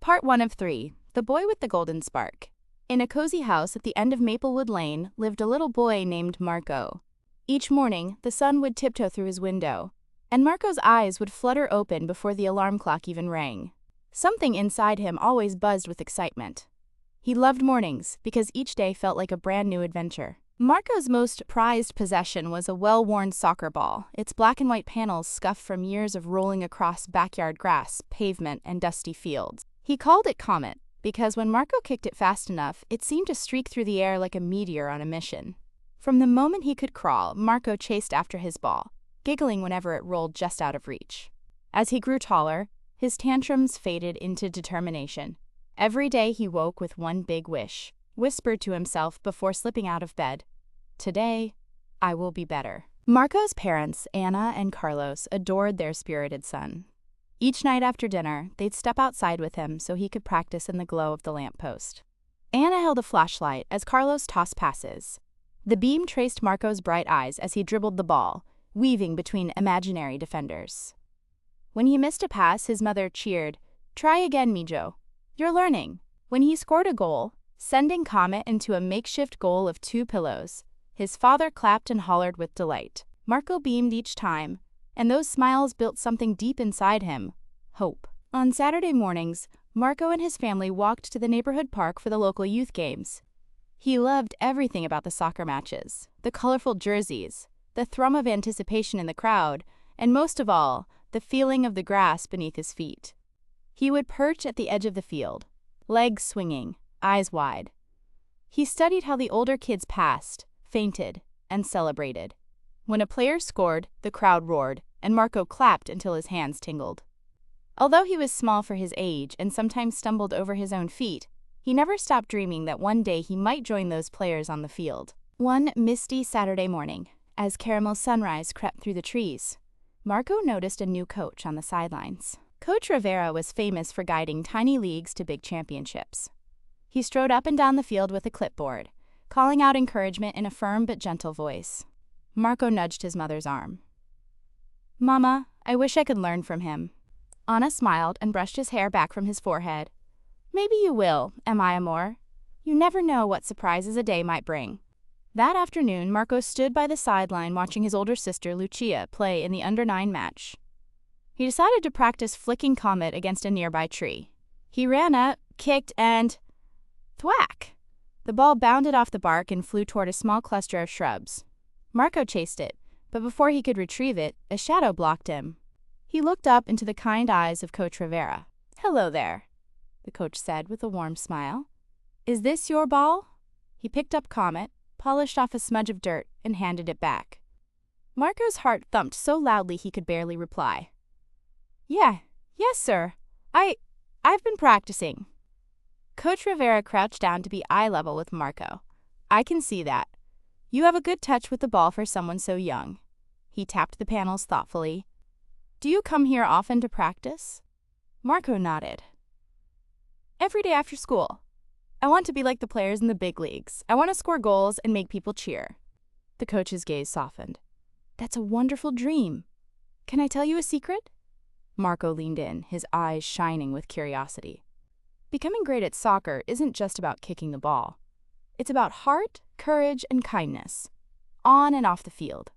Part 1 of 3, The Boy with the Golden Spark. In a cozy house at the end of Maplewood Lane lived a little boy named Marco. Each morning, the sun would tiptoe through his window, and Marco's eyes would flutter open before the alarm clock even rang. Something inside him always buzzed with excitement. He loved mornings because each day felt like a brand new adventure. Marco's most prized possession was a well-worn soccer ball, its black and white panels scuffed from years of rolling across backyard grass, pavement, and dusty fields. He called it Comet because when Marco kicked it fast enough, it seemed to streak through the air like a meteor on a mission. From the moment he could crawl, Marco chased after his ball, giggling whenever it rolled just out of reach. As he grew taller, his tantrums faded into determination. Every day he woke with one big wish, whispered to himself before slipping out of bed, "Today, I will be better." Marco's parents, Anna and Carlos, adored their spirited son. Each night after dinner, they'd step outside with him so he could practice in the glow of the lamppost. Anna held a flashlight as Carlos tossed passes. The beam traced Marco's bright eyes as he dribbled the ball, weaving between imaginary defenders. When he missed a pass, his mother cheered, "Try again, Mijo. You're learning." When he scored a goal, sending Comet into a makeshift goal of 2 pillows, his father clapped and hollered with delight. Marco beamed each time, and those smiles built something deep inside him, hope. On Saturday mornings, Marco and his family walked to the neighborhood park for the local youth games. He loved everything about the soccer matches, the colorful jerseys, the thrum of anticipation in the crowd, and most of all, the feeling of the grass beneath his feet. He would perch at the edge of the field, legs swinging, eyes wide. He studied how the older kids passed, feinted, and celebrated. When a player scored, the crowd roared, and Marco clapped until his hands tingled. Although he was small for his age and sometimes stumbled over his own feet, he never stopped dreaming that one day he might join those players on the field. One misty Saturday morning, as caramel sunrise crept through the trees, Marco noticed a new coach on the sidelines. Coach Rivera was famous for guiding tiny leagues to big championships. He strode up and down the field with a clipboard, calling out encouragement in a firm but gentle voice. Marco nudged his mother's arm. "Mama, I wish I could learn from him." Anna smiled and brushed his hair back from his forehead. "Maybe you will, mi amor. You never know what surprises a day might bring." That afternoon, Marco stood by the sideline watching his older sister, Lucia, play in the under-9 match. He decided to practice flicking Comet against a nearby tree. He ran up, kicked, and thwack! The ball bounded off the bark and flew toward a small cluster of shrubs. Marco chased it, but before he could retrieve it, a shadow blocked him. He looked up into the kind eyes of Coach Rivera. "Hello there," the coach said with a warm smile. "Is this your ball?" He picked up Comet, polished off a smudge of dirt, and handed it back. Marco's heart thumped so loudly he could barely reply. Yes, sir. I've been practicing." Coach Rivera crouched down to be eye level with Marco. "I can see that. You have a good touch with the ball for someone so young." He tapped the panels thoughtfully. "Do you come here often to practice?" Marco nodded. "Every day after school. I want to be like the players in the big leagues. I want to score goals and make people cheer." The coach's gaze softened. "That's a wonderful dream. Can I tell you a secret?" Marco leaned in, his eyes shining with curiosity. Becoming great at soccer isn't just about kicking the ball. It's about heart, courage, and kindness, on and off the field.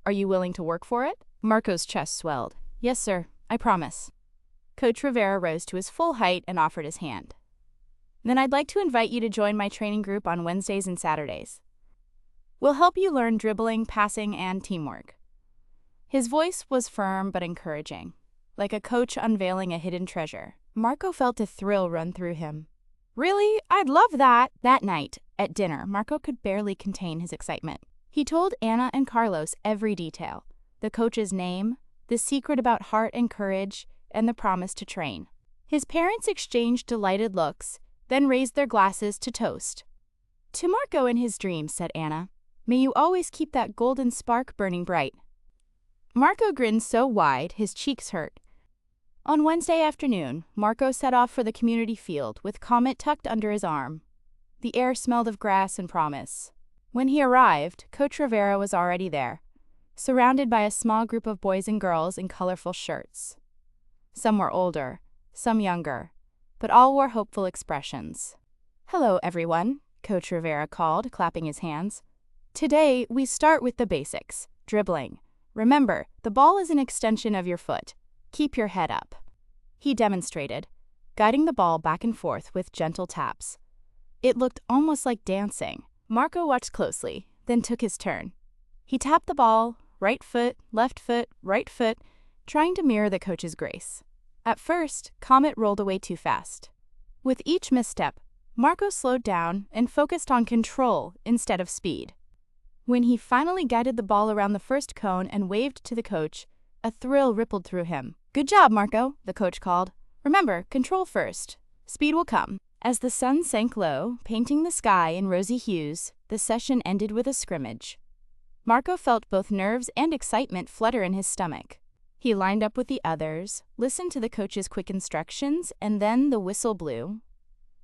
Are you willing to work for it? Marco's chest swelled. "Yes, sir, I promise." Coach Rivera rose to his full height and offered his hand. "Then I'd like to invite you to join my training group on Wednesdays and Saturdays. We'll help you learn dribbling, passing, and teamwork." His voice was firm but encouraging, like a coach unveiling a hidden treasure. Marco felt a thrill run through him. "Really? I'd love that!" That night, at dinner, Marco could barely contain his excitement. He told Anna and Carlos every detail, the coach's name, the secret about heart and courage, and the promise to train. His parents exchanged delighted looks, then raised their glasses to toast. "To Marco and his dreams," said Anna. "May you always keep that golden spark burning bright." Marco grinned so wide, his cheeks hurt. On Wednesday afternoon, Marco set off for the community field with Comet tucked under his arm. The air smelled of grass and promise. When he arrived, Coach Rivera was already there, surrounded by a small group of boys and girls in colorful shirts. Some were older, some younger, but all wore hopeful expressions. "Hello, everyone," Coach Rivera called, clapping his hands. "Today, we start with the basics, dribbling. Remember, the ball is an extension of your foot. Keep your head up." He demonstrated, guiding the ball back and forth with gentle taps. It looked almost like dancing. Marco watched closely, then took his turn. He tapped the ball, right foot, right foot, trying to mirror the coach's grace. At first, Comet rolled away too fast. With each misstep, Marco slowed down and focused on control instead of speed. When he finally guided the ball around the first cone and waved to the coach, a thrill rippled through him. "Good job, Marco," the coach called. "Remember, control first. Speed will come." As the sun sank low, painting the sky in rosy hues, the session ended with a scrimmage. Marco felt both nerves and excitement flutter in his stomach. He lined up with the others, listened to the coach's quick instructions, and then the whistle blew.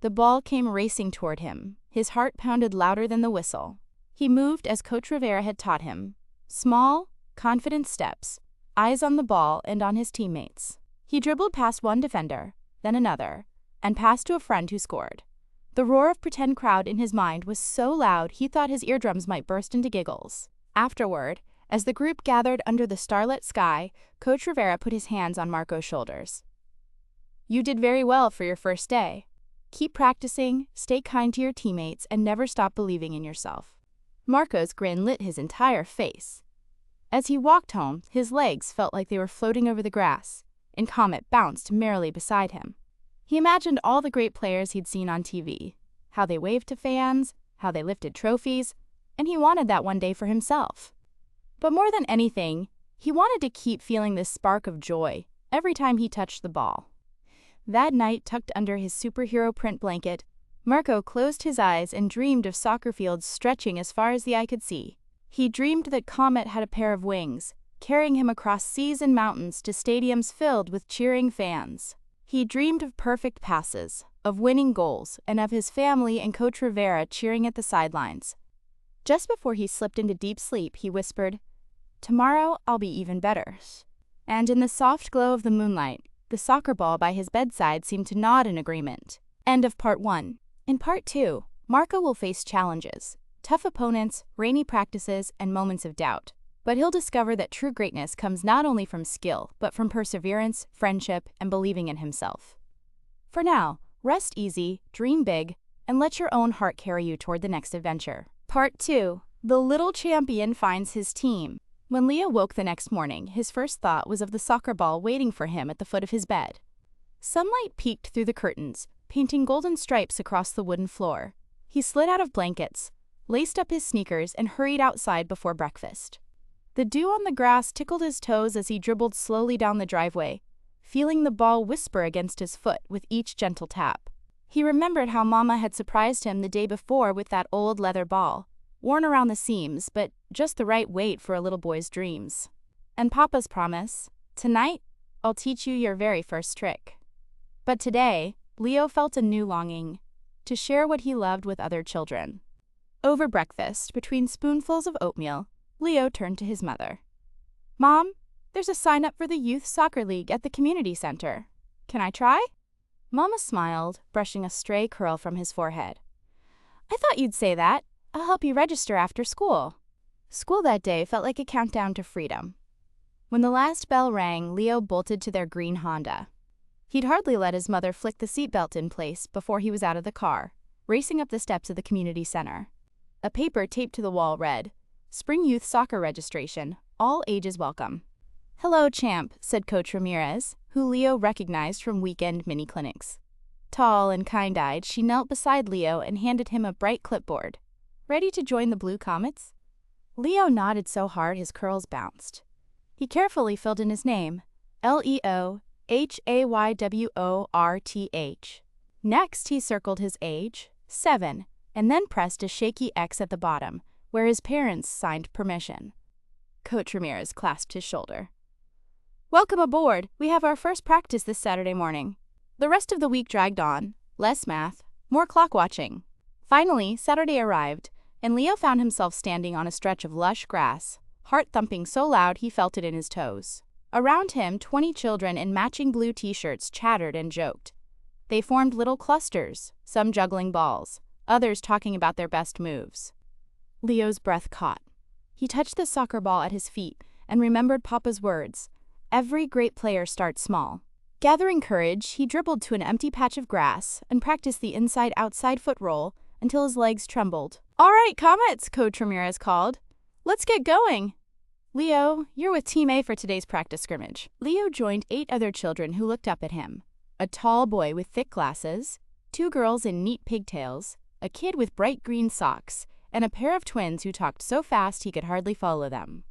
The ball came racing toward him. His heart pounded louder than the whistle. He moved as Coach Rivera had taught him. Small, confident steps, eyes on the ball and on his teammates. He dribbled past one defender, then another, and passed to a friend who scored. The roar of pretend crowd in his mind was so loud he thought his eardrums might burst into giggles. Afterward, as the group gathered under the starlit sky, Coach Rivera put his hands on Marco's shoulders. "You did very well for your first day. Keep practicing, stay kind to your teammates, and never stop believing in yourself." Marco's grin lit his entire face. As he walked home, his legs felt like they were floating over the grass, and Comet bounced merrily beside him. He imagined all the great players he'd seen on TV, how they waved to fans, how they lifted trophies, and he wanted that one day for himself. But more than anything, he wanted to keep feeling this spark of joy every time he touched the ball. That night, tucked under his superhero print blanket, Marco closed his eyes and dreamed of soccer fields stretching as far as the eye could see. He dreamed that Comet had a pair of wings, carrying him across seas and mountains to stadiums filled with cheering fans. He dreamed of perfect passes, of winning goals, and of his family and Coach Rivera cheering at the sidelines. Just before he slipped into deep sleep, he whispered, "Tomorrow I'll be even better." And in the soft glow of the moonlight, the soccer ball by his bedside seemed to nod in agreement. End of part 1. In part 2, Marco will face challenges, tough opponents, rainy practices, and moments of doubt. But he'll discover that true greatness comes not only from skill, but from perseverance, friendship, and believing in himself. For now, rest easy, dream big, and let your own heart carry you toward the next adventure. Part 2. The little champion finds his team. When Leo woke the next morning, his first thought was of the soccer ball waiting for him at the foot of his bed. Sunlight peeked through the curtains, painting golden stripes across the wooden floor. He slid out of blankets, laced up his sneakers, and hurried outside before breakfast. The dew on the grass tickled his toes as he dribbled slowly down the driveway, feeling the ball whisper against his foot with each gentle tap. He remembered how Mama had surprised him the day before with that old leather ball, worn around the seams, but just the right weight for a little boy's dreams. And Papa's promise, "Tonight, I'll teach you your very first trick." But today, Leo felt a new longing, to share what he loved with other children. Over breakfast, between spoonfuls of oatmeal, Leo turned to his mother. "Mom, there's a sign-up for the Youth Soccer League at the community center. Can I try?" Mama smiled, brushing a stray curl from his forehead. "I thought you'd say that. I'll help you register after school." School that day felt like a countdown to freedom. When the last bell rang, Leo bolted to their green Honda. He'd hardly let his mother flick the seatbelt in place before he was out of the car, racing up the steps of the community center. A paper taped to the wall read, "Spring Youth Soccer Registration. All ages welcome." "Hello, champ," said Coach Ramirez, who Leo recognized from weekend mini-clinics. Tall and kind-eyed, she knelt beside Leo and handed him a bright clipboard. "Ready to join the Blue Comets?" Leo nodded so hard his curls bounced. He carefully filled in his name, Leohayworth. Next, he circled his age, 7, and then pressed a shaky X at the bottom, where his parents signed permission. Coach Ramirez clasped his shoulder. "Welcome aboard. We have our first practice this Saturday morning." The rest of the week dragged on. Less math, more clock watching. Finally, Saturday arrived, and Leo found himself standing on a stretch of lush grass, heart thumping so loud he felt it in his toes. Around him, 20 children in matching blue t-shirts chattered and joked. They formed little clusters, some juggling balls, others talking about their best moves. Leo's breath caught. He touched the soccer ball at his feet and remembered Papa's words, "Every great player starts small." Gathering courage, he dribbled to an empty patch of grass and practiced the inside-outside foot roll until his legs trembled. "All right, Comets," Coach Rivera called. "Let's get going." "Leo, you're with Team A for today's practice scrimmage." Leo joined 8 other children who looked up at him. A tall boy with thick glasses, 2 girls in neat pigtails, a kid with bright green socks, and a pair of twins who talked so fast he could hardly follow them.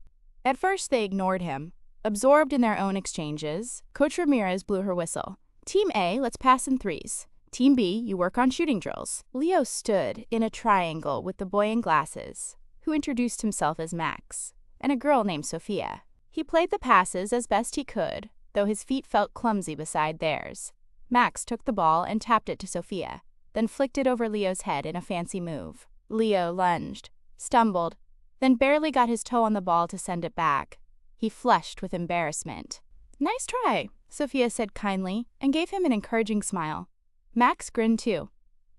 At first they ignored him. Absorbed in their own exchanges, Coach Ramirez blew her whistle. "Team A, let's pass in threes. Team B, you work on shooting drills." Leo stood in a triangle with the boy in glasses, who introduced himself as Max, and a girl named Sophia. He played the passes as best he could, though his feet felt clumsy beside theirs. Max took the ball and tapped it to Sophia, then flicked it over Leo's head in a fancy move. Leo lunged, stumbled, then barely got his toe on the ball to send it back. He flushed with embarrassment. "Nice try," Sophia said kindly and gave him an encouraging smile. Max grinned too.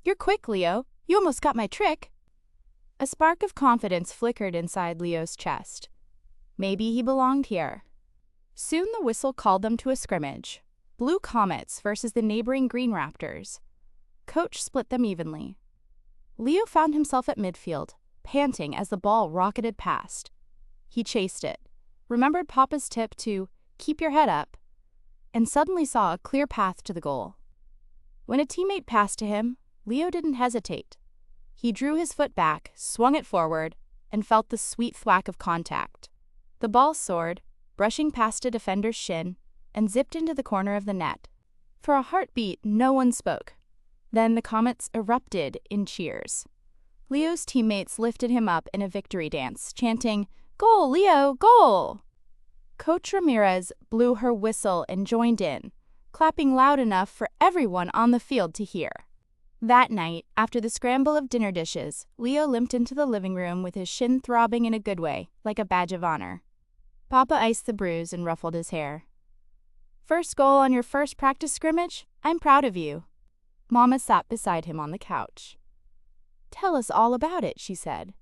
"You're quick, Leo. You almost got my trick." A spark of confidence flickered inside Leo's chest. Maybe he belonged here. Soon the whistle called them to a scrimmage. Blue Comets versus the neighboring Green Raptors. Coach split them evenly. Leo found himself at midfield, panting as the ball rocketed past. He chased it, remembered Papa's tip to keep your head up, and suddenly saw a clear path to the goal. When a teammate passed to him, Leo didn't hesitate. He drew his foot back, swung it forward, and felt the sweet thwack of contact. The ball soared, brushing past a defender's shin, and zipped into the corner of the net. For a heartbeat, no one spoke. Then the Comets erupted in cheers. Leo's teammates lifted him up in a victory dance, chanting, "Goal, Leo, goal!" Coach Ramirez blew her whistle and joined in, clapping loud enough for everyone on the field to hear. That night, after the scramble of dinner dishes, Leo limped into the living room with his shin throbbing in a good way, like a badge of honor. Papa iced the bruise and ruffled his hair. "First goal on your first practice scrimmage? I'm proud of you." Mama sat beside him on the couch. "Tell us all about it," she said.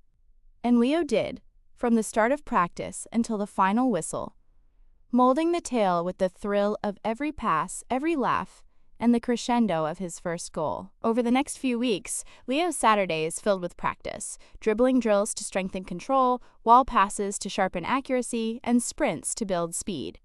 And Leo did, from the start of practice until the final whistle, molding the tale with the thrill of every pass, every laugh, and the crescendo of his first goal. Over the next few weeks, Leo's Saturdays filled with practice, dribbling drills to strengthen control, wall passes to sharpen accuracy, and sprints to build speed.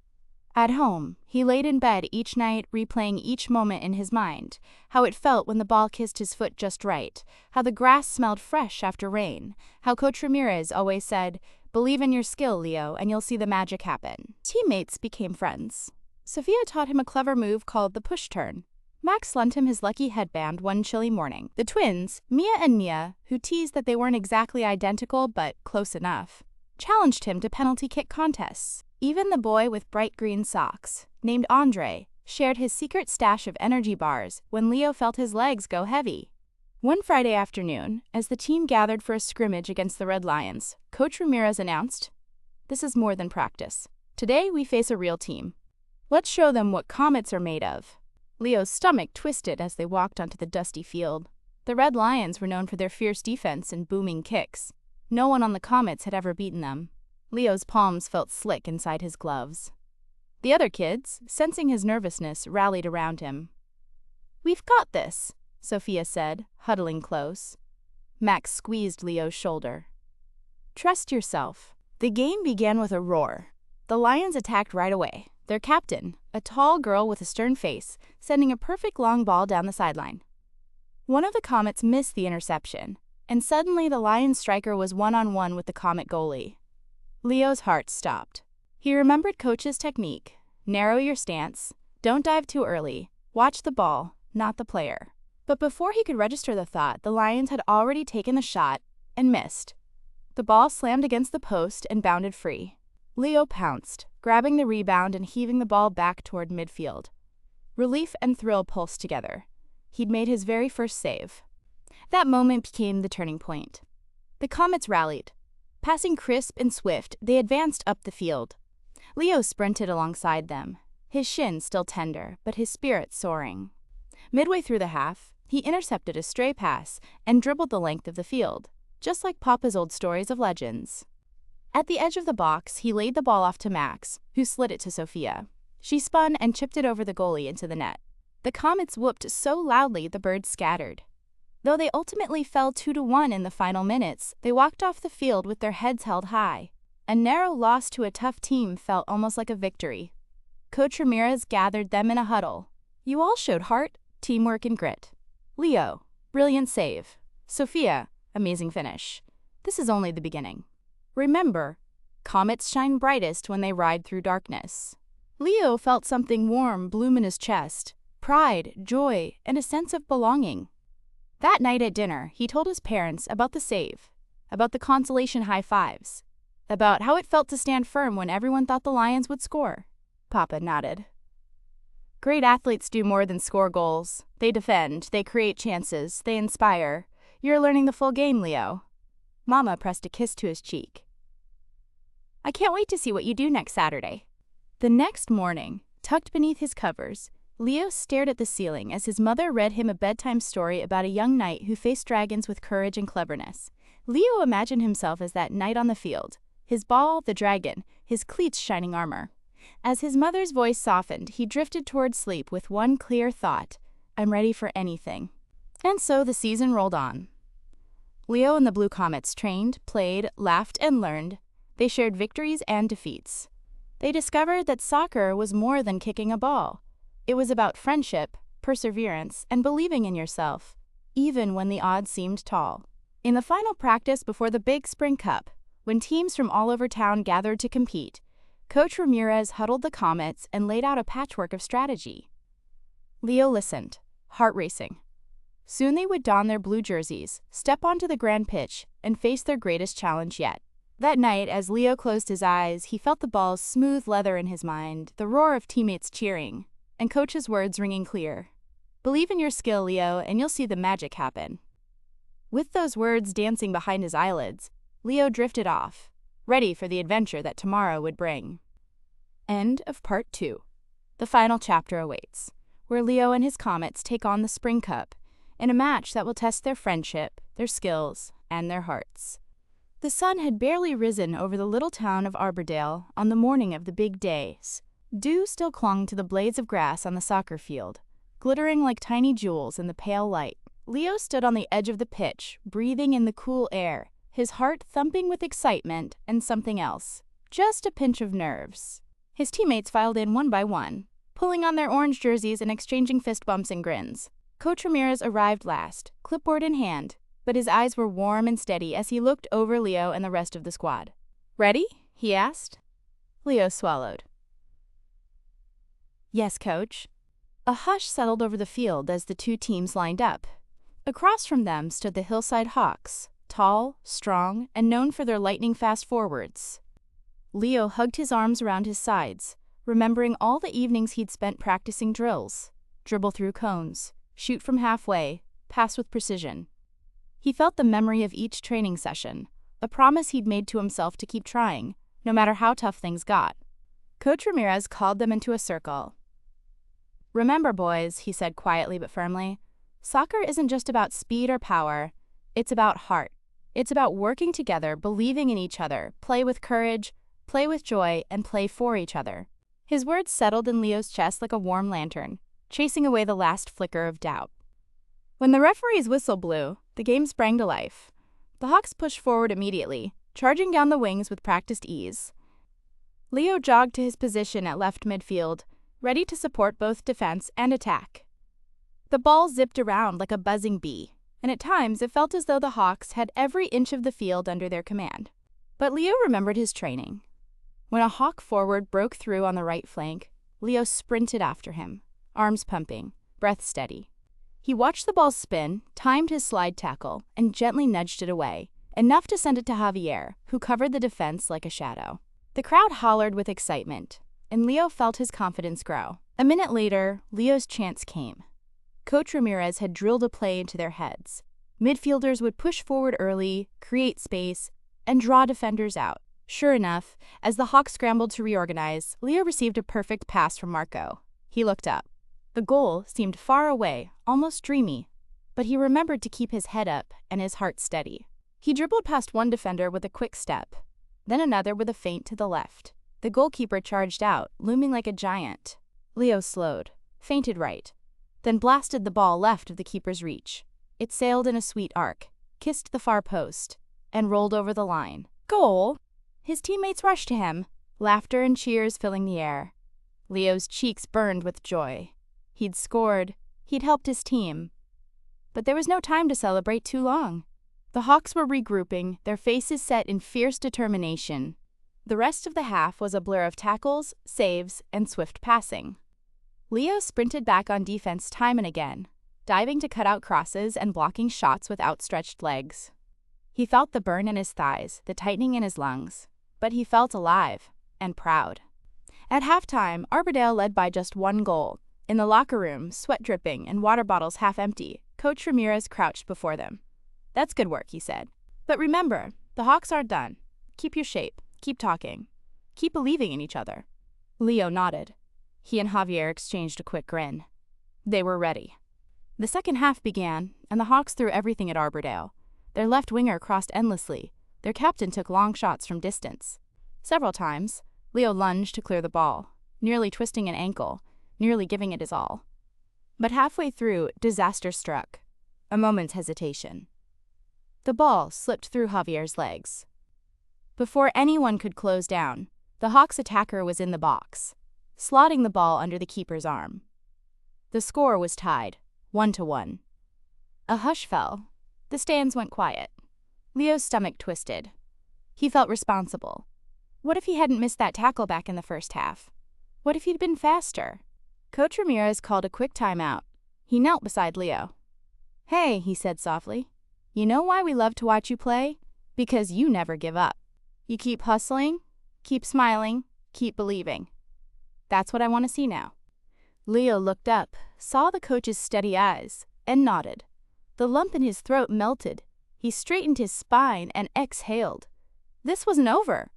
At home, he laid in bed each night replaying each moment in his mind, how it felt when the ball kissed his foot just right, how the grass smelled fresh after rain, how Coach Ramirez always said, "Believe in your skill, Leo, and you'll see the magic happen." Teammates became friends. Sophia taught him a clever move called the push turn. Max lent him his lucky headband one chilly morning. The twins, Mia and Mia, who teased that they weren't exactly identical but close enough, challenged him to penalty kick contests. Even the boy with bright green socks, named Andre, shared his secret stash of energy bars when Leo felt his legs go heavy. One Friday afternoon, as the team gathered for a scrimmage against the Red Lions, Coach Ramirez announced, "This is more than practice. Today we face a real team. Let's show them what Comets are made of." Leo's stomach twisted as they walked onto the dusty field. The Red Lions were known for their fierce defense and booming kicks. No one on the Comets had ever beaten them. Leo's palms felt slick inside his gloves. The other kids, sensing his nervousness, rallied around him. "We've got this," Sophia said, huddling close. Max squeezed Leo's shoulder. "Trust yourself." The game began with a roar. The Lions attacked right away, their captain, a tall girl with a stern face, sending a perfect long ball down the sideline. One of the Comets missed the interception, and suddenly the Lions striker was one-on-one with the Comet goalie. Leo's heart stopped. He remembered Coach's technique. Narrow your stance, don't dive too early, watch the ball, not the player. But before he could register the thought, the Lions had already taken the shot and missed. The ball slammed against the post and bounded free. Leo pounced, grabbing the rebound and heaving the ball back toward midfield. Relief and thrill pulsed together. He'd made his very first save. That moment became the turning point. The Comets rallied. Passing crisp and swift, they advanced up the field. Leo sprinted alongside them, his shin still tender, but his spirits soaring. Midway through the half, he intercepted a stray pass and dribbled the length of the field, just like Papa's old stories of legends. At the edge of the box, he laid the ball off to Max, who slid it to Sophia. She spun and chipped it over the goalie into the net. The Comets whooped so loudly the birds scattered. Though they ultimately fell 2-1 in the final minutes, they walked off the field with their heads held high. A narrow loss to a tough team felt almost like a victory. Coach Ramirez gathered them in a huddle. "You all showed heart, teamwork, and grit. Leo, brilliant save. Sophia, amazing finish. This is only the beginning. Remember, comets shine brightest when they ride through darkness." Leo felt something warm bloom in his chest, pride, joy, and a sense of belonging. That night at dinner, he told his parents about the save, about the consolation high fives, about how it felt to stand firm when everyone thought the Lions would score. Papa nodded. "Great athletes do more than score goals. They defend, they create chances, they inspire. You're learning the full game, Leo." Mama pressed a kiss to his cheek. "I can't wait to see what you do next Saturday." The next morning, tucked beneath his covers, Leo stared at the ceiling as his mother read him a bedtime story about a young knight who faced dragons with courage and cleverness. Leo imagined himself as that knight on the field, his ball, the dragon, his cleats shining armor. As his mother's voice softened, he drifted toward sleep with one clear thought: "I'm ready for anything." And so the season rolled on. Leo and the Blue Comets trained, played, laughed, and learned. They shared victories and defeats. They discovered that soccer was more than kicking a ball. It was about friendship, perseverance, and believing in yourself, even when the odds seemed tall. In the final practice before the big spring cup, when teams from all over town gathered to compete, Coach Ramirez huddled the Comets and laid out a patchwork of strategy. Leo listened, heart racing. Soon they would don their blue jerseys, step onto the grand pitch, and face their greatest challenge yet. That night, as Leo closed his eyes, he felt the ball's smooth leather in his mind, the roar of teammates cheering, and Coach's words ringing clear. "Believe in your skill, Leo, and you'll see the magic happen." With those words dancing behind his eyelids, Leo drifted off, ready for the adventure that tomorrow would bring. End of Part 2. The final chapter awaits, where Leo and his Comets take on the Spring Cup in a match that will test their friendship, their skills, and their hearts. The sun had barely risen over the little town of Arbordale on the morning of the big days. Dew still clung to the blades of grass on the soccer field, glittering like tiny jewels in the pale light. Leo stood on the edge of the pitch, breathing in the cool air, his heart thumping with excitement and something else, just a pinch of nerves. His teammates filed in one by one, pulling on their orange jerseys and exchanging fist bumps and grins. Coach Ramirez arrived last, clipboard in hand, but his eyes were warm and steady as he looked over Leo and the rest of the squad. "Ready?" he asked. Leo swallowed. "Yes, Coach." A hush settled over the field as the two teams lined up. Across from them stood the Hillside Hawks, tall, strong, and known for their lightning-fast forwards. Leo hugged his arms around his sides, remembering all the evenings he'd spent practicing drills: dribble through cones, shoot from halfway, pass with precision. He felt the memory of each training session, a promise he'd made to himself to keep trying, no matter how tough things got. Coach Ramirez called them into a circle. "Remember, boys," he said quietly but firmly, "soccer isn't just about speed or power. It's about heart. It's about working together, believing in each other, play with courage, play with joy, and play for each other." His words settled in Leo's chest like a warm lantern, chasing away the last flicker of doubt. When the referee's whistle blew, the game sprang to life. The Hawks pushed forward immediately, charging down the wings with practiced ease. Leo jogged to his position at left midfield, ready to support both defense and attack. The ball zipped around like a buzzing bee, and at times it felt as though the Hawks had every inch of the field under their command. But Leo remembered his training. When a Hawk forward broke through on the right flank, Leo sprinted after him, arms pumping, breath steady. He watched the ball spin, timed his slide tackle, and gently nudged it away, enough to send it to Javier, who covered the defense like a shadow. The crowd hollered with excitement, and Leo felt his confidence grow. A minute later, Leo's chance came. Coach Ramirez had drilled a play into their heads. Midfielders would push forward early, create space, and draw defenders out. Sure enough, as the Hawks scrambled to reorganize, Leo received a perfect pass from Marco. He looked up. The goal seemed far away, almost dreamy, but he remembered to keep his head up and his heart steady. He dribbled past one defender with a quick step, then another with a feint to the left. The goalkeeper charged out, looming like a giant. Leo slowed, feinted right, then blasted the ball left of the keeper's reach. It sailed in a sweet arc, kissed the far post, and rolled over the line. Goal! His teammates rushed to him, laughter and cheers filling the air. Leo's cheeks burned with joy. He'd scored, he'd helped his team. But there was no time to celebrate too long. The Hawks were regrouping, their faces set in fierce determination. The rest of the half was a blur of tackles, saves, and swift passing. Leo sprinted back on defense time and again, diving to cut out crosses and blocking shots with outstretched legs. He felt the burn in his thighs, the tightening in his lungs, but he felt alive and proud. At halftime, Arbordale led by just one goal. In the locker room, sweat dripping and water bottles half empty, Coach Rivera crouched before them. "That's good work," he said. "But remember, the Hawks aren't done. Keep your shape, keep talking, keep believing in each other." Leo nodded. He and Javier exchanged a quick grin. They were ready. The second half began, and the Hawks threw everything at Arbordale. Their left winger crossed endlessly. Their captain took long shots from distance. Several times, Leo lunged to clear the ball, nearly twisting an ankle, nearly giving it his all. But halfway through, disaster struck. A moment's hesitation. The ball slipped through Javier's legs. Before anyone could close down, the Hawks attacker was in the box, slotting the ball under the keeper's arm. The score was tied, 1-1. A hush fell. The stands went quiet. Leo's stomach twisted. He felt responsible. What if he hadn't missed that tackle back in the first half? What if he'd been faster? Coach Ramirez called a quick timeout. He knelt beside Leo. "Hey," he said softly. "You know why we love to watch you play? Because you never give up. You keep hustling, keep smiling, keep believing. That's what I want to see now." Leo looked up, saw the coach's steady eyes, and nodded. The lump in his throat melted. He straightened his spine and exhaled. This wasn't over.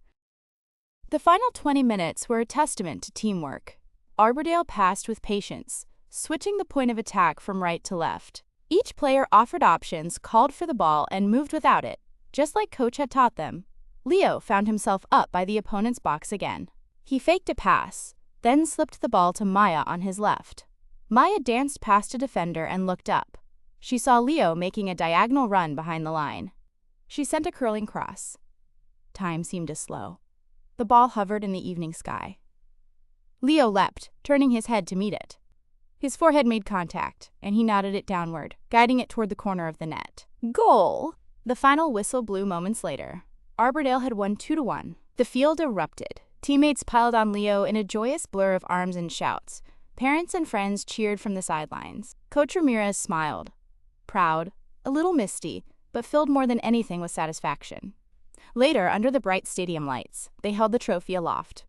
The final 20 minutes were a testament to teamwork. Arbordale passed with patience, switching the point of attack from right to left. Each player offered options, called for the ball, and moved without it. Just like Coach had taught them, Leo found himself up by the opponent's box again. He faked a pass, then slipped the ball to Maya on his left. Maya danced past a defender and looked up. She saw Leo making a diagonal run behind the line. She sent a curling cross. Time seemed to slow. The ball hovered in the evening sky. Leo leapt, turning his head to meet it. His forehead made contact, and he nodded it downward, guiding it toward the corner of the net. Goal! The final whistle blew moments later. Arbordale had won 2-1. The field erupted. Teammates piled on Leo in a joyous blur of arms and shouts. Parents and friends cheered from the sidelines. Coach Ramirez smiled. Proud, a little misty, but filled more than anything with satisfaction. Later, under the bright stadium lights, they held the trophy aloft.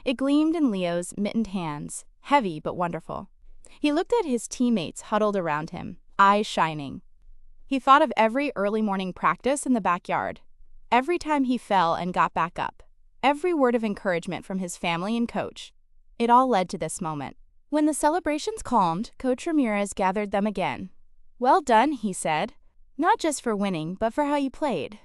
It gleamed in Leo's mittened hands, heavy but wonderful. He looked at his teammates huddled around him, eyes shining. He thought of every early morning practice in the backyard, every time he fell and got back up, every word of encouragement from his family and coach. It all led to this moment. When the celebrations calmed, Coach Ramirez gathered them again. "Well done," he said. "Not just for winning, but for how you played.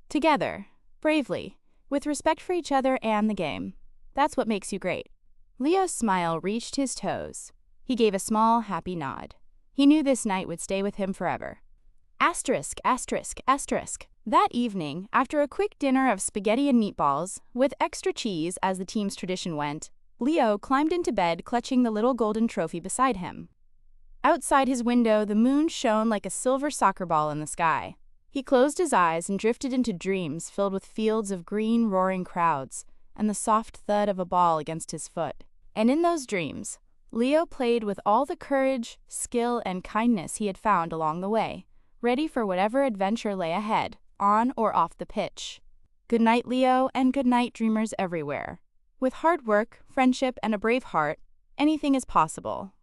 Together, bravely, with respect for each other and the game. That's what makes you great." Leo's smile reached his toes. He gave a small, happy nod. He knew this night would stay with him forever. Asterisk, asterisk, asterisk. That evening, after a quick dinner of spaghetti and meatballs, with extra cheese as the team's tradition went, Leo climbed into bed clutching the little golden trophy beside him. Outside his window, the moon shone like a silver soccer ball in the sky. He closed his eyes and drifted into dreams filled with fields of green, roaring crowds and the soft thud of a ball against his foot. And in those dreams, Leo played with all the courage, skill, and kindness he had found along the way, ready for whatever adventure lay ahead, on or off the pitch. Good night, Leo, and good night, dreamers everywhere. With hard work, friendship, and a brave heart, anything is possible.